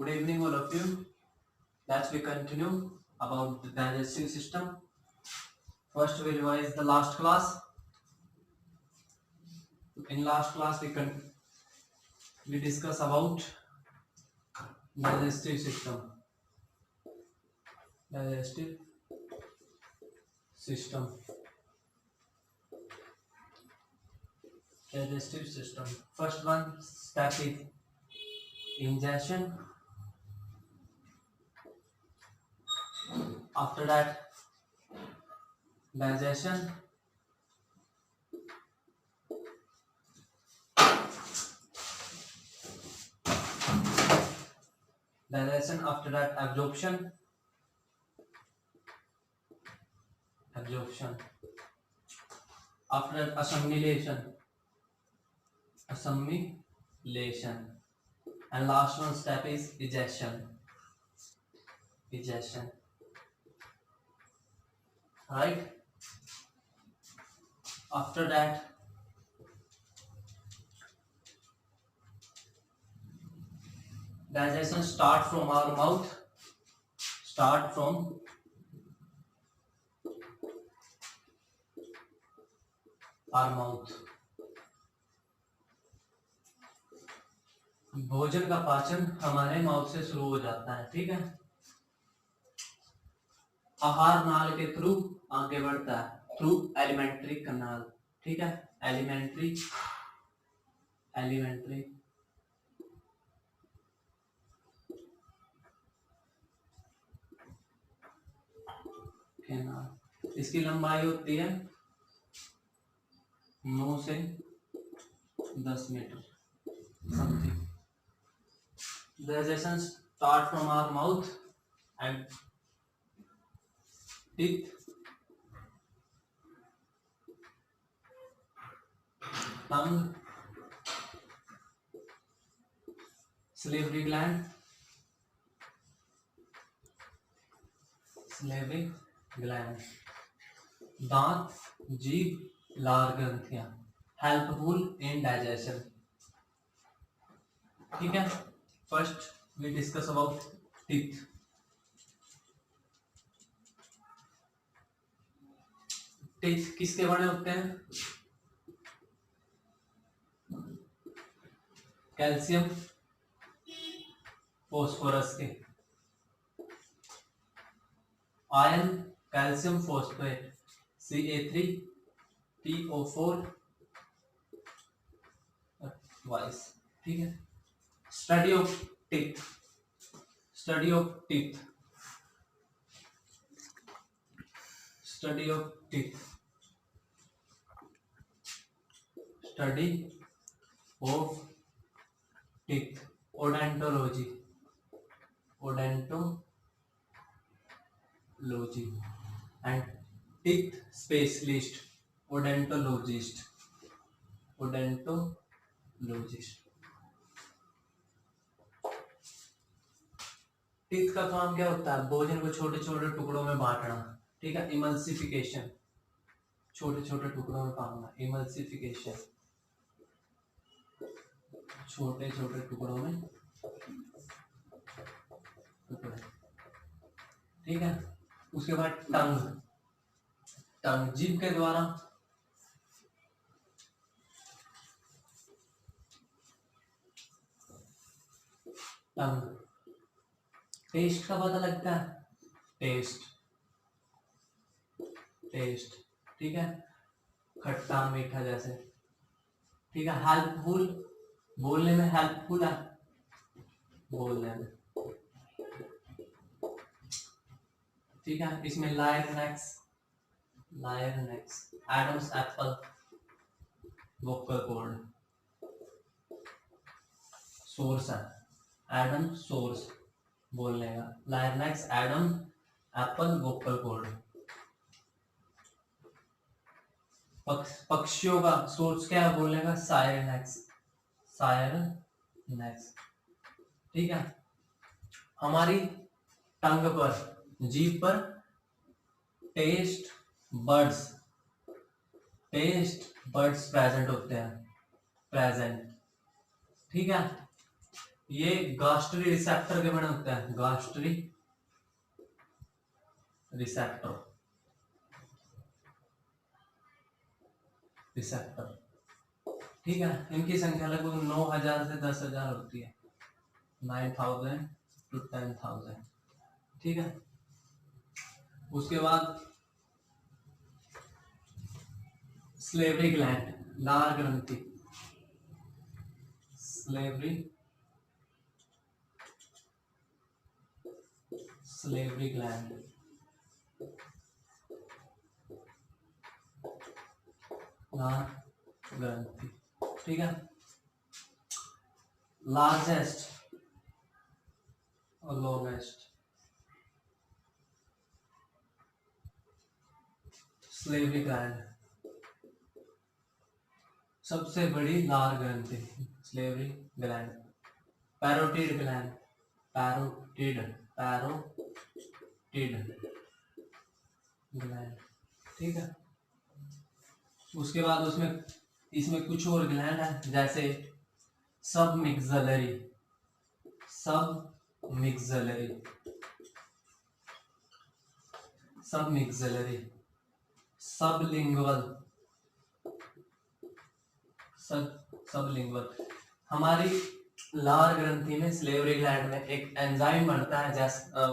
Good evening, all of you. Let's we continue about the digestive system. First, we revise the last class. In last class, we discuss about digestive system. Digestive system. Digestive system. First one step is ingestion. After that, digestion. Digestion. After that, absorption. Absorption. After that, assimilation. Assimilation. And last one step is egestion. Egestion. Right? After that, digestion start from our mouth. Start from our mouth. भोजन का पाचन हमारे mouth से शुरू हो जाता है, ठीक है। आहार नाल के थ्रू आगे बढ़ता है, थ्रू एलिमेंट्री कनाल, ठीक है। Alimentary canal. इसकी लंबाई होती है 9 से 10 metre something. Digestion start from our mouth and teeth, tongue, salivary gland, दांत, जीभ, लार ग्रंथियां, हेल्पफुल इन डाइजेशन, ठीक है। First we discuss about teeth. Teeth किसके बने होते हैं? कैल्शियम फोस्फोरस के। Iron calcium phosphate Ca3PO4 twice, ठीक है। Study of teeth. Study of teeth. Study of teeth. Study of teeth. Odontology. Odontology and teeth specialist odontologist. Odontologist. Teeth का काम क्या होता है? भोजन को छोटे छोटे टुकड़ों में बांटना, ठीक है। इमल्सिफिकेशन, छोटे छोटे टुकड़ों में बांटना। इमल्सिफिकेशन, छोटे छोटे टुकड़ों में टुकड़े, ठीक है। उसके बाद टंग। टंग जीभ के द्वारा टंग टेस्ट का पता लगता है। टेस्ट, ठीक है। खट्टा मीठा जैसे, ठीक है। हेल्पफुल, बोलने में हेल्पफुल है, बोलने में, ठीक है। इसमें larynx, Adam's apple, vocal cord, source है। एडम सोर्स बोलने का, larynx, Adam, apple, vocal cord. पक्षियों का सोर्स क्या है बोलने का? सायरनेक्स, ठीक है। हमारी टंग पर, जीभ पर टेस्ट बर्ड्स प्रेजेंट होते हैं, प्रेजेंट, ठीक है। ये गास्ट्री रिसेप्टर के बने होते हैं, गास्ट्री रिसेप्टर, रिसेप्टर। ठीक है, इनकी संख्या लगभग 9,000 से 10,000 होती है, 9,000 to 10,000। ठीक है, उसके बाद स्लेवरी ग्लैंड, लार ग्रंथि, स्लेवरी ग्लैंड, लार ग्रंथि। ठीक है, लार्जेस्ट और लॉन्गेस्ट, स्लेवरी ग्लैंड, सबसे बड़ी लार ग्रंथि, salivary gland. Parotid gland, parotid gland. ठीक है, उसके बाद उसमें इसमें कुछ और ग्लैंड है, जैसे सब मिक्सलरी, सबलिंगुअल। हमारी लार ग्रंथि में, स्लेवरी ग्लैंड में एक एंजाइम बनता है, जैसे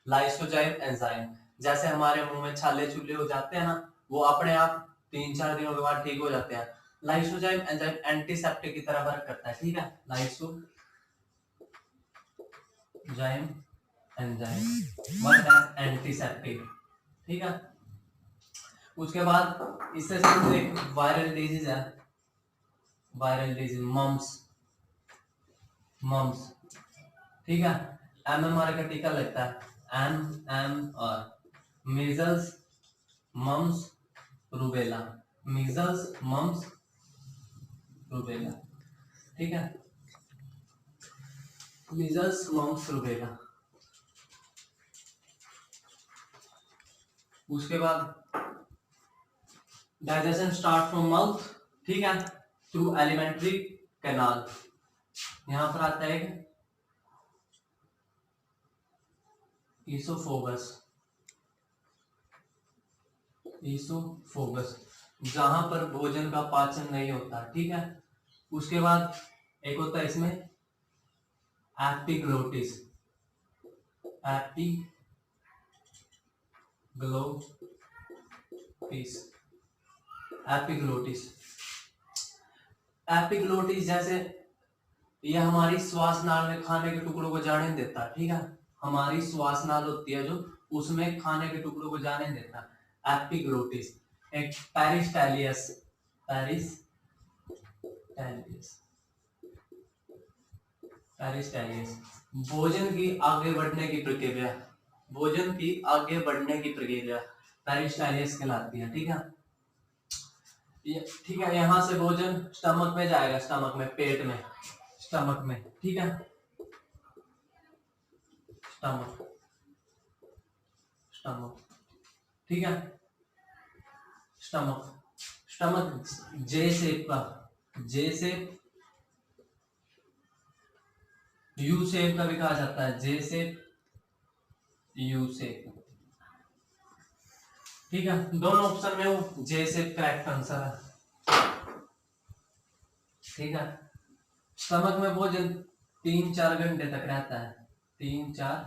लाइसोजाइम एंजाइम। जैसे हमारे मुंह में छाले छुले हो जाते हैं ना, वो अपने आप 3-4 दिनों के बाद ठीक हो जाते हैं। लाइसोजाइम एंजाइम एंटीसेप्टिक की तरह वर्क करता है। ठीक है, lysozyme enzyme work as antiseptic. ठीक है, उसके बाद इससे संबंधित एक वायरल डिजीज है, वायरल डिजीज मम्स। ठीक है, MMR का टीका लगता है, MMR, measles mumps rubella, measles mumps rubella. ठीक है, मीजल्स मम्स रूबेला। उसके बाद डाइजेशन स्टार्ट फ्रॉम माउथ। ठीक है, थ्रू एलिमेंट्री कैनाल। यहां पर आता है ईसोफोगस, जहां पर भोजन का पाचन नहीं होता। ठीक है, उसके बाद एक होता है इसमें एपिग्लोटिस, एपिग्लोटिस जैसे ये हमारी श्वास नाल में खाने के टुकड़ों को जाने देता है। ठीक है, हमारी श्वास नाल होती है जो, उसमें खाने के टुकड़ों को जाने देता है, एपिग्लोटिस। एक पेरिस्टालियस, भोजन की आगे बढ़ने की प्रक्रिया, पेरिस्टालियस कहलाती है। ठीक है, ठीक है, यहां से भोजन स्टमक में जाएगा, स्टमक में, पेट में, स्टमक में। ठीक है, स्टमक। ठीक है, स्टमक जे शेप का, यू शेप का भी कहा जाता है, जे शेप, यू शेप। ठीक है, दोनों ऑप्शन में वो जे शेप करेक्ट आंसर है। ठीक है, स्टमक में भोजन 3-4 घंटे तक रहता है, 3-4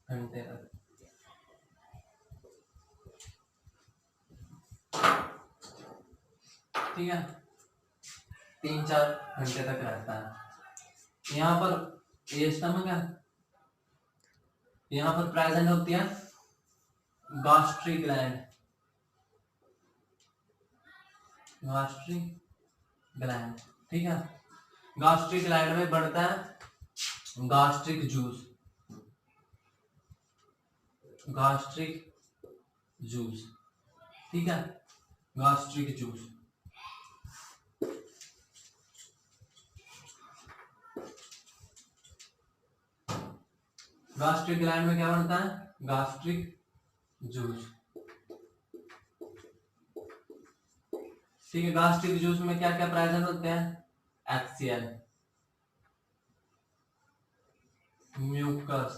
घंटे तक। ठीक है, 3-4 घंटे तक रहता है। यहाँ पर ये स्टमक है, यहाँ पर प्रेजेंट होती है गास्ट्रिक ग्लैंड, ठीक है, गास्ट्रिक ग्लैंड में बढ़ता है गास्ट्रिक जूस। ठीक है, गास्ट्रिक जूस। गास्ट्रिक ग्लैंड में क्या बनता है, गास्ट्रिक जूस। ठीक है, गास्ट्रिक जूस में क्या क्या प्रेजेंट होते हैं, HCl, म्यूकस,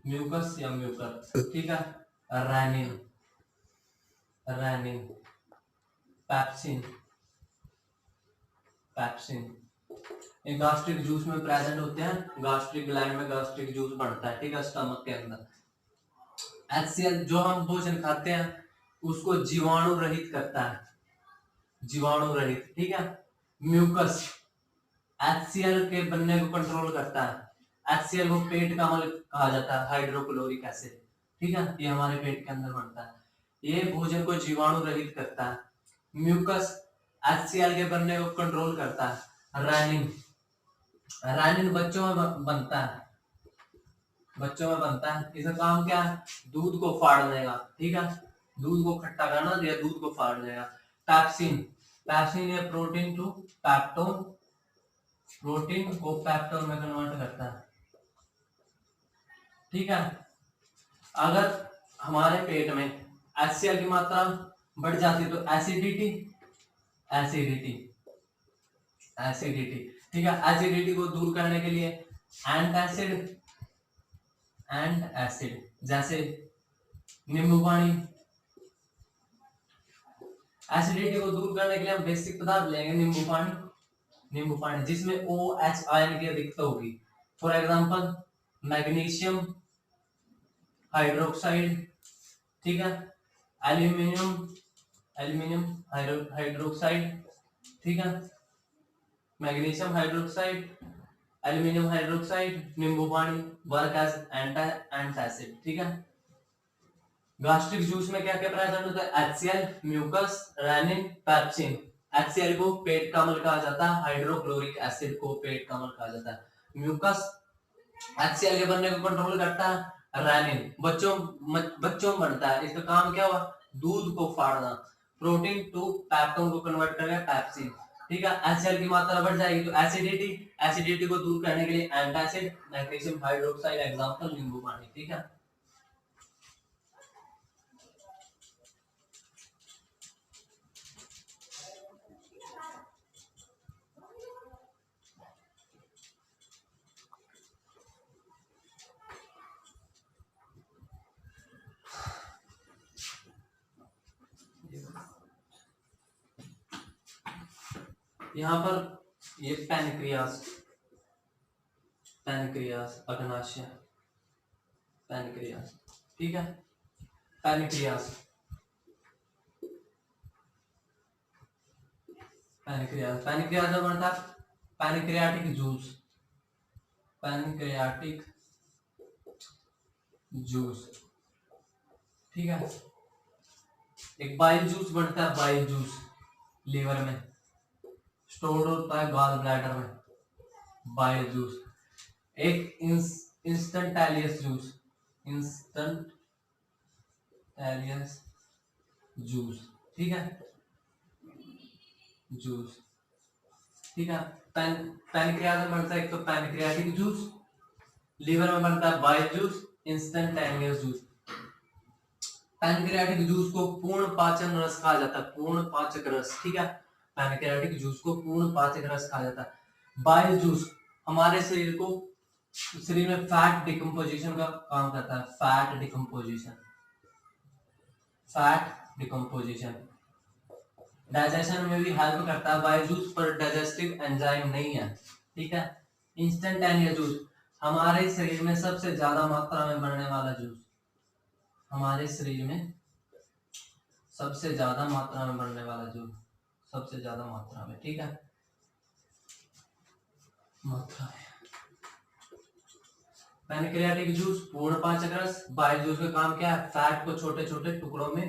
म्यूकस या म्यूकर, ठीक है। रैनिन, रैनिन, पैप्सिन, पैप्सिन, ये गास्ट्रिक जूस में प्रेजेंट होते हैं, गास्ट्रिक ग्लैंड में गास्ट्रिक जूस बनता है, ठीक है, स्टमक के अंदर। HCl जो हम भोजन खाते हैं उसको जीवाणु रहित करता है, जीवाणु रहित, ठीक है। म्यूकस HCl के बनने को कंट्रोल करता है। HCl को पेट का अम्ल कहा जाता है, हाइड्रोक्लोरिक एसिड, ठीक है, ये हमारे पेट के अंदर बनता है, ये भोजन को जीवाणु रहित करता है। म्यूकस HCl के बनने को कंट्रोल करता है। रैनिन, रैनिन बच्चों में बनता है, बच्चों में बनता है, इसका काम क्या है, दूध को फाड़ने का, ठीक है, दूध को खट्टा करना या दूध को फाड़ देगा। पैप्सिन, पैप्सिन ये प्रोटीन टू पैप्टोन, प्रोटीन को पैप्टोन में कन्वर्ट करता है, ठीक है। अगर हमारे पेट में HCl की मात्रा बढ़ जाती है तो एसिडिटी, एसिडिटी, एसिडिटी, ठीक है, एसिडिटी को दूर करने के लिए एंटासिड, एंड एसिड जैसे नींबू पानी, एसिडिटी को दूर करने के लिए हम बेसिक पदार्थ लेंगे नींबू पानी, नींबू पानी जिसमें OH आयन की अधिकता होगी, फॉर एग्जांपल मैग्नीशियम हाइड्रोक्साइड, ठीक है, एल्यूमिनियम, एल्यूमिनियम हाइड्रोक्साइड, ठीक है, मैग्नीशियम हाइड्रोक्साइड, एल्यूमिनियम हाइड्रोक्साइड, नींबू पानी, वर्क एज एंटासिड, ठीक है। गास्ट्रिक जूस में क्या क्या प्रेजेंट होता है, HCl, mucus, rennin, pepsin. HCl को पेट का अम्ल कहा जाता है, हाइड्रोक्लोरिक एसिड को पेट का अम्ल कहा जाता है। म्यूकस HCl के बनने को कंट्रोल करता है। रेनिन बच्चों में बनता है, इसका काम क्या हुआ, दूध को फाड़ना। प्रोटीन टू पैप्टोन को कन्वर्ट करेगा पैप्सिन, ठीक है। HCl की मात्रा बढ़ जाएगी तो एसिडिटी, एसिडिटी को दूर करने के लिए एंटासिड, मैग्नीशियम हाइड्रोक्साइड, एग्जांपल नींबू पानी, ठीक है। यहाँ पर ये पैनक्रियास, पैनक्रियास, अग्नाशय, पैनक्रियास, ठीक है, पैनक्रियास, पैनक्रियास, पैनक्रियास में बनता है पैनक्रियाटिक जूस, पैनक्रियाटिक जूस, ठीक है। एक बाइल जूस बनता है, बाइल जूस लीवर में स्टोर होता है, गॉल ब्लैडर में, बाइल जूस। एक इंस्टेंटेनियस जूस, इंस्टेंटेनियस जूस, ठीक है, जूस, ठीक है। पैनक्रियास में बनता है एक तो पैनक्रियाटिक जूस, लीवर में बनता है bile juice, instantaneous juice. Pancreatic juice को पूर्ण पाचन रस कहा जाता है, पूर्ण पाचक रस, ठीक है, पैनक्रियाटिक जूस को पूर्ण पाचक रस कहा जाता है। बाइल जूस हमारे शरीर में फैट डिकम्पोजिशन का काम करता है, fat decomposition, fat decomposition, digestion में भी हेल्प करता है बाइल जूस, पर डाइजेस्टिव एंजाइम नहीं है, ठीक है। इंस्टेंटेनियस जूस हमारे शरीर में सबसे ज्यादा मात्रा में बनने वाला जूस, हमारे शरीर में सबसे ज्यादा मात्रा में बनने वाला जूस, सबसे ज्यादा मात्रा में, ठीक है, मात्रा में। पैनक्रियाटिक जूस पूर्ण पाचक रस, बाइल जूस का काम क्या है, फैट को छोटे छोटे टुकड़ों में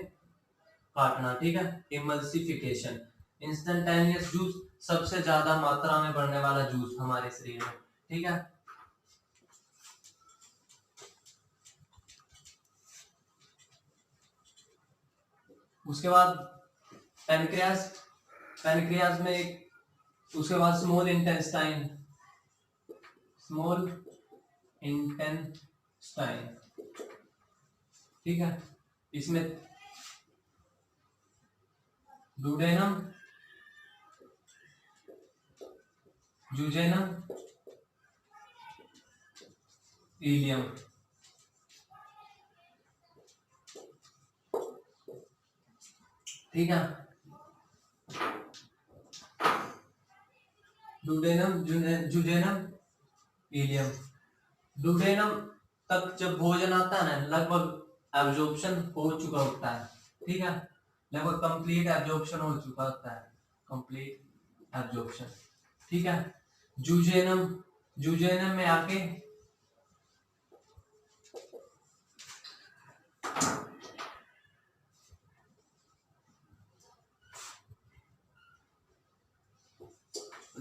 काटना, ठीक है, इमल्सिफिकेशन। इंस्टेंटेनियस जूस सबसे ज्यादा मात्रा में बढ़ने वाला जूस हमारे शरीर में, ठीक है। उसके बाद पैनक्रियास, पैनक्रियास में एक, उसके बाद स्मॉल इंटेस्टाइन, स्मॉल इंटेस्टाइन, ठीक है, इसमें डुडेनम, जुजेनम, इलियम, ठीक है। Duodenum, जुडेनम, ilium. डुडेनम तक जब भोजन आता है ना, लगभग एब्जॉर्प्शन हो चुका होता है, ठीक है, लगभग कंप्लीट एब्जॉर्प्शन हो चुका होता है, कंप्लीट एब्जॉर्प्शन, ठीक है। जुजेनम, जुजेनम में आके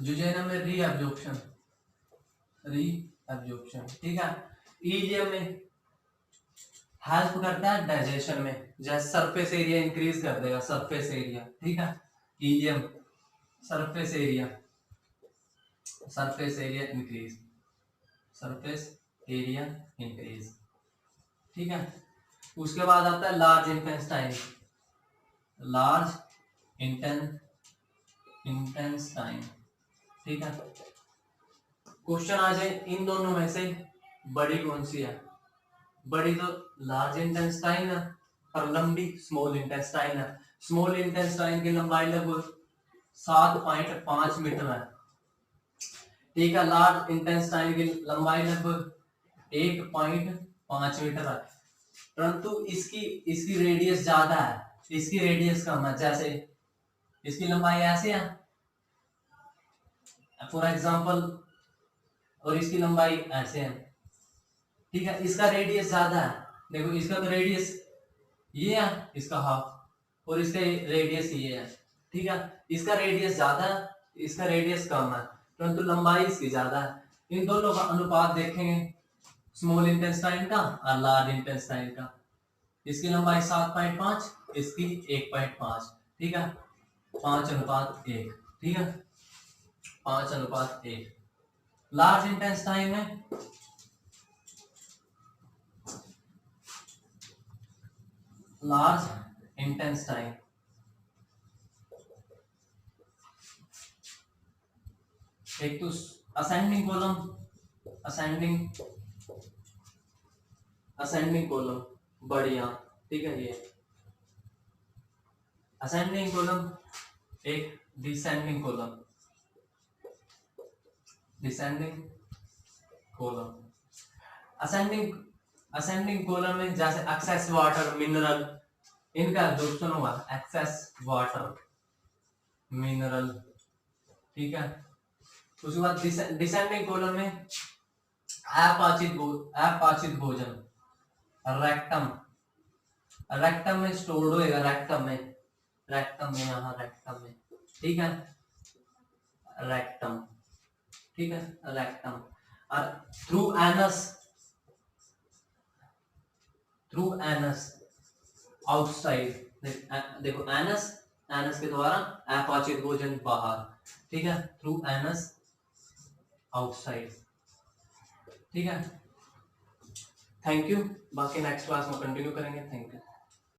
जुजेनम में रीअब्जॉर्प्शन, रीअब्जॉर्प्शन, ठीक है। इलियम में हेल्प करता है डाइजेशन में, जैसे सरफेस एरिया इंक्रीज कर देगा, सरफेस एरिया, ठीक है। Ileum surface area, surface area increase, surface area increase, ठीक है। उसके बाद आता है लार्ज इंटेस्टाइन, लार्ज इंटेस्टाइन, ठीक है। क्वेश्चन आ जाए इन दोनों में से बड़ी कौन सी है? बड़ी तो लार्ज इंटेस्टाइन है और लंबी स्मॉल इंटेस्टाइन है। स्मॉल इंटेस्टाइन की लंबाई लगभग 7.5 मीटर है, ठीक है। लार्ज इंटेस्टाइन की लंबाई लगभग 1.5 मीटर है, परंतु इसकी इसकी रेडियस ज्यादा है, इसकी रेडियस कम है। जैसे इसकी लंबाई ऐसे है फॉर एग्जांपल, और इसकी लंबाई ऐसे है, ठीक है। इसका रेडियस ज्यादा है, देखो इसका तो रेडियस ये है, इसका हाफ, और इसका रेडियस ये है, ठीक है। इसका रेडियस ज्यादा है, इसका रेडियस कम है, परंतु लंबाई इसकी ज्यादा है। इन दोनों का अनुपात देखेंगे, स्मॉल इंटेस्टाइन का और लार्ज इंटेस्टाइन का। इसकी लंबाई 7.5, इसकी 1.5, ठीक है, 5:1, ठीक है, 5:1। लार्ज इंटेस्टाइन में लार्ज इंटेस्टाइन एक तो असेंडिंग कॉलम, असेंडिंग कॉलम बढ़िया, ठीक है। ये असेंडिंग कॉलम, एक descending column, descending column. Ascending column में जैसे एक्सेस वाटर मिनरल, इनका एब्जॉर्प्शन हुआ, एक्सेस वाटर मिनरल, ठीक है। उसके बाद डिसेंडिंग कॉलम में अपाचित भोजन, रेक्टम, रेक्टम में स्टोर्ड होएगा, रेक्टम में यहाँ रेक्टम में, ठीक है, रेक्टम, ठीक है, रेक्टम। और थ्रू एनस आउटसाइड, देखो एनस के द्वारा अपाचित भोजन बाहर, ठीक है, थ्रू एनस आउटसाइड, ठीक है। थैंक यू, बाकी नेक्स्ट क्लास में कंटिन्यू करेंगे। Thank you.